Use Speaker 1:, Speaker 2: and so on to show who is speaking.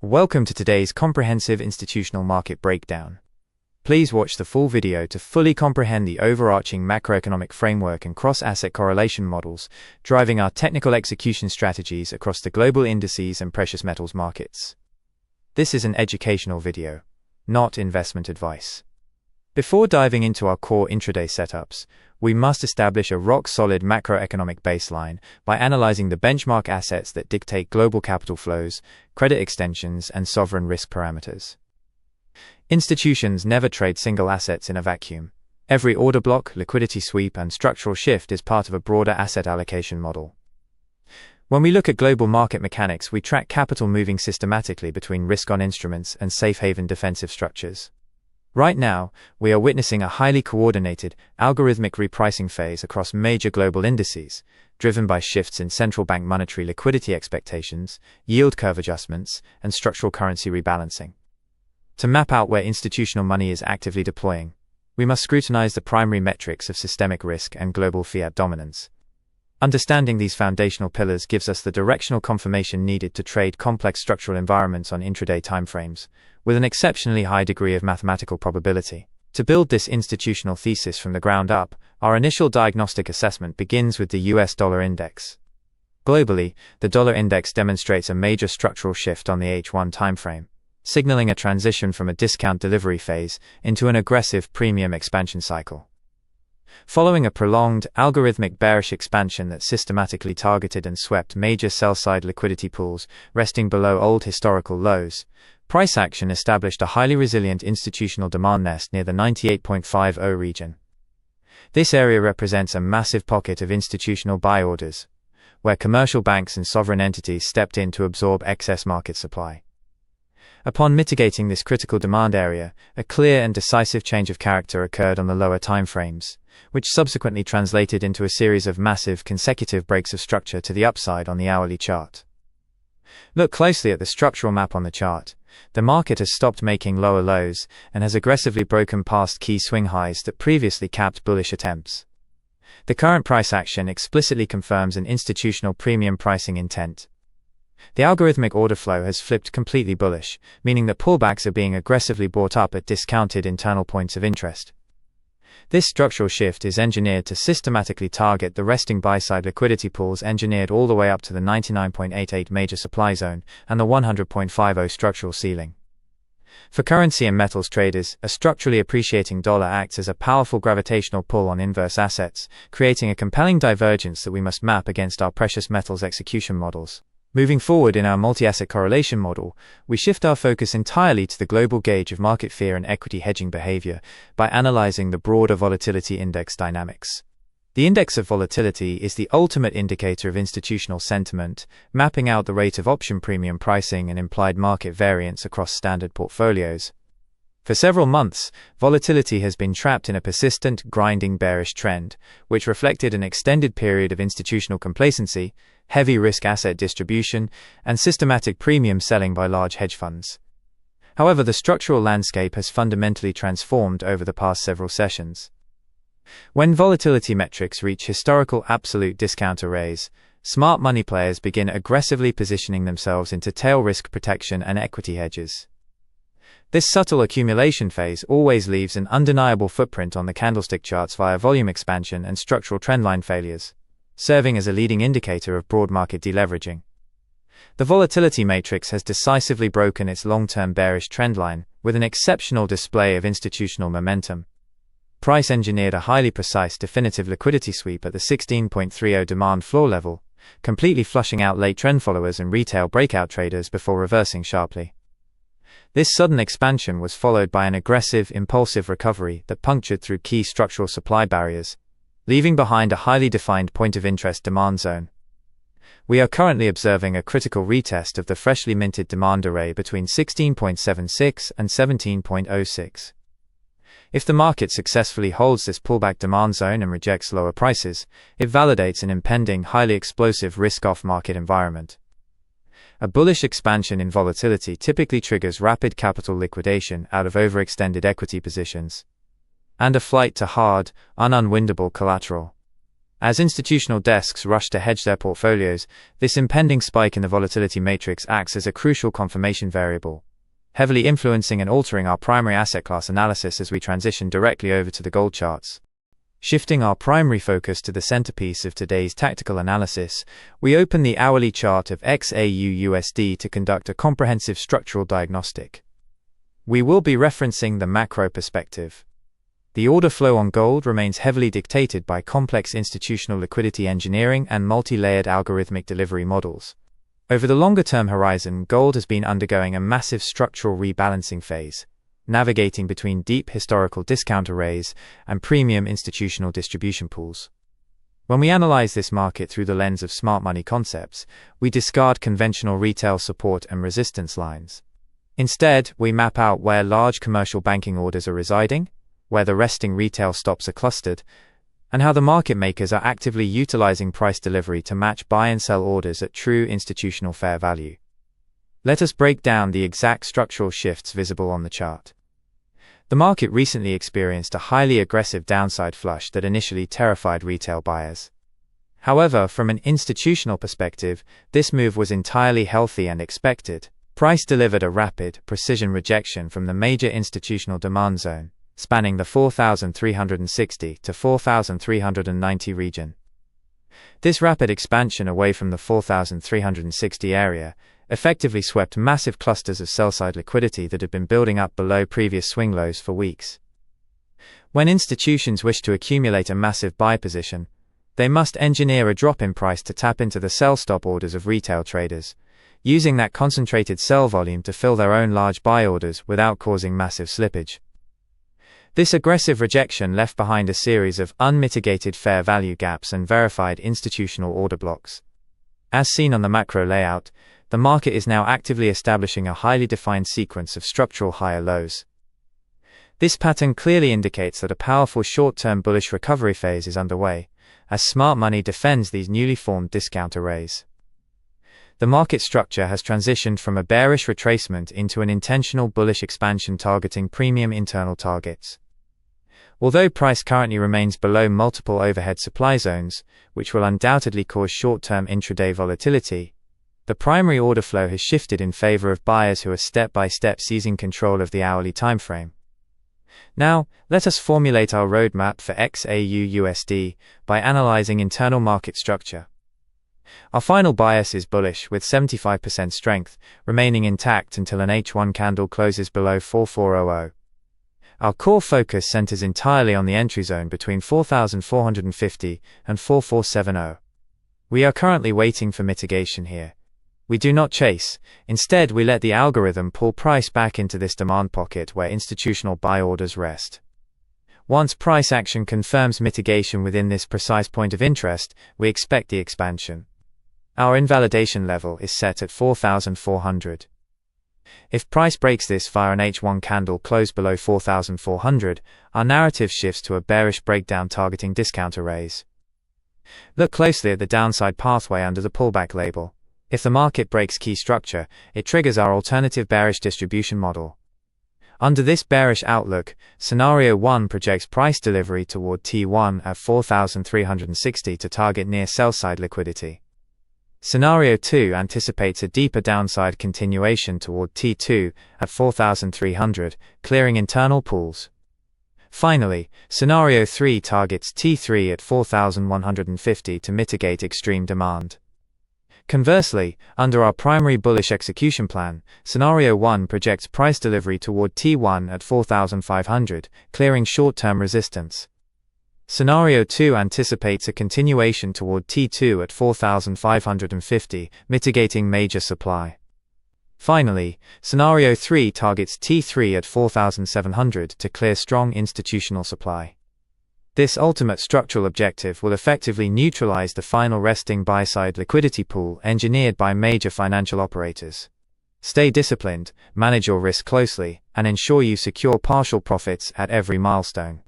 Speaker 1: Welcome to today's comprehensive institutional market breakdown. Please watch the full video to fully comprehend the overarching macroeconomic framework and cross-asset correlation models driving our technical execution strategies across the global indices and precious metals markets. This is an educational video, not investment advice. Before diving into our core intraday setups, we must establish a rock-solid macroeconomic baseline by analyzing the benchmark assets that dictate global capital flows, credit extensions, and sovereign risk parameters. Institutions never trade single assets in a vacuum. Every order block, liquidity sweep, and structural shift is part of a broader asset allocation model. When we look at global market mechanics, we track capital moving systematically between risk-on instruments and safe-haven defensive structures. Right now, we are witnessing a highly coordinated, algorithmic repricing phase across major global indices, driven by shifts in central bank monetary liquidity expectations, yield curve adjustments, and structural currency rebalancing. To map out where institutional money is actively deploying, we must scrutinize the primary metrics of systemic risk and global fiat dominance. Understanding these foundational pillars gives us the directional confirmation needed to trade complex structural environments on intraday timeframes, with an exceptionally high degree of mathematical probability. To build this institutional thesis from the ground up, our initial diagnostic assessment begins with the US dollar index. Globally, the dollar index demonstrates a major structural shift on the H1 timeframe, signaling a transition from a discount delivery phase into an aggressive premium expansion cycle. Following a prolonged, algorithmic bearish expansion that systematically targeted and swept major sell-side liquidity pools resting below old historical lows, price action established a highly resilient institutional demand nest near the 98.50 region. This area represents a massive pocket of institutional buy orders, where commercial banks and sovereign entities stepped in to absorb excess market supply. Upon mitigating this critical demand area, a clear and decisive change of character occurred on the lower timeframes, which subsequently translated into a series of massive consecutive breaks of structure to the upside on the hourly chart. Look closely at the structural map on the chart. The market has stopped making lower lows and has aggressively broken past key swing highs that previously capped bullish attempts. The current price action explicitly confirms an institutional premium pricing intent. The algorithmic order flow has flipped completely bullish, meaning that pullbacks are being aggressively bought up at discounted internal points of interest. This structural shift is engineered to systematically target the resting buy-side liquidity pools engineered all the way up to the 99.88 major supply zone and the 100.50 structural ceiling. For currency and metals traders, a structurally appreciating dollar acts as a powerful gravitational pull on inverse assets, creating a compelling divergence that we must map against our precious metals execution models. Moving forward in our multi-asset correlation model, we shift our focus entirely to the global gauge of market fear and equity hedging behavior by analyzing the broader Volatility Index dynamics. The index of volatility is the ultimate indicator of institutional sentiment, mapping out the rate of option premium pricing and implied market variance across standard portfolios. For several months, volatility has been trapped in a persistent, grinding bearish trend, which reflected an extended period of institutional complacency, heavy risk asset distribution, and systematic premium selling by large hedge funds. However, the structural landscape has fundamentally transformed over the past several sessions. When volatility metrics reach historical absolute discount arrays, smart money players begin aggressively positioning themselves into tail risk protection and equity hedges. This subtle accumulation phase always leaves an undeniable footprint on the candlestick charts via volume expansion and structural trendline failures, serving as a leading indicator of broad market deleveraging. The volatility matrix has decisively broken its long-term bearish trendline with an exceptional display of institutional momentum. Price engineered a highly precise definitive liquidity sweep at the 16.30 demand floor level, completely flushing out late trend followers and retail breakout traders before reversing sharply. This sudden expansion was followed by an aggressive, impulsive recovery that punctured through key structural supply barriers, leaving behind a highly defined point of interest demand zone. We are currently observing a critical retest of the freshly minted demand array between 16.76 and 17.06. If the market successfully holds this pullback demand zone and rejects lower prices, it validates an impending, highly explosive risk-off market environment. A bullish expansion in volatility typically triggers rapid capital liquidation out of overextended equity positions, and a flight to hard, unwinnable collateral. As institutional desks rush to hedge their portfolios, this impending spike in the volatility matrix acts as a crucial confirmation variable, heavily influencing and altering our primary asset class analysis as we transition directly over to the gold charts. Shifting our primary focus to the centerpiece of today's tactical analysis, we open the hourly chart of XAUUSD to conduct a comprehensive structural diagnostic. We will be referencing the macro perspective. The order flow on gold remains heavily dictated by complex institutional liquidity engineering and multi-layered algorithmic delivery models. Over the longer-term horizon, gold has been undergoing a massive structural rebalancing phase, navigating between deep historical discount arrays and premium institutional distribution pools. When we analyze this market through the lens of smart money concepts, we discard conventional retail support and resistance lines. Instead, we map out where large commercial banking orders are residing, where the resting retail stops are clustered, and how the market makers are actively utilizing price delivery to match buy and sell orders at true institutional fair value. Let us break down the exact structural shifts visible on the chart. The market recently experienced a highly aggressive downside flush that initially terrified retail buyers. However, from an institutional perspective, this move was entirely healthy and expected. Price delivered a rapid, precision rejection from the major institutional demand zone, spanning the 4,360 to 4,390 region. This rapid expansion away from the 4,360 area effectively swept massive clusters of sell-side liquidity that had been building up below previous swing lows for weeks. When institutions wish to accumulate a massive buy position, they must engineer a drop in price to tap into the sell-stop orders of retail traders, using that concentrated sell volume to fill their own large buy orders without causing massive slippage. This aggressive rejection left behind a series of unmitigated fair value gaps and verified institutional order blocks. As seen on the macro layout, the market is now actively establishing a highly defined sequence of structural higher lows. This pattern clearly indicates that a powerful short-term bullish recovery phase is underway, as smart money defends these newly formed discount arrays. The market structure has transitioned from a bearish retracement into an intentional bullish expansion targeting premium internal targets. Although price currently remains below multiple overhead supply zones, which will undoubtedly cause short-term intraday volatility, the primary order flow has shifted in favor of buyers who are step-by-step seizing control of the hourly timeframe. Now, let us formulate our roadmap for XAUUSD by analyzing internal market structure. Our final bias is bullish, with 75% strength, remaining intact until an H1 candle closes below 4400. Our core focus centers entirely on the entry zone between 4,450 and 4470. We are currently waiting for mitigation here. We do not chase. Instead, we let the algorithm pull price back into this demand pocket where institutional buy orders rest. Once price action confirms mitigation within this precise point of interest, we expect the expansion. Our invalidation level is set at 4,400. If price breaks this via an H1 candle close below 4,400, our narrative shifts to a bearish breakdown targeting discount arrays. Look closely at the downside pathway under the pullback label. If the market breaks key structure, it triggers our alternative bearish distribution model. Under this bearish outlook, Scenario 1 projects price delivery toward T1 at 4,360 to target near sell-side liquidity. Scenario 2 anticipates a deeper downside continuation toward T2 at 4,300, clearing internal pools. Finally, Scenario 3 targets T3 at 4,150 to mitigate extreme demand. Conversely, under our primary bullish execution plan, Scenario 1 projects price delivery toward T1 at 4,500, clearing short-term resistance. Scenario 2 anticipates a continuation toward T2 at 4,550, mitigating major supply. Finally, Scenario 3 targets T3 at 4,700 to clear strong institutional supply. This ultimate structural objective will effectively neutralize the final resting buy-side liquidity pool engineered by major financial operators. Stay disciplined, manage your risk closely, and ensure you secure partial profits at every milestone.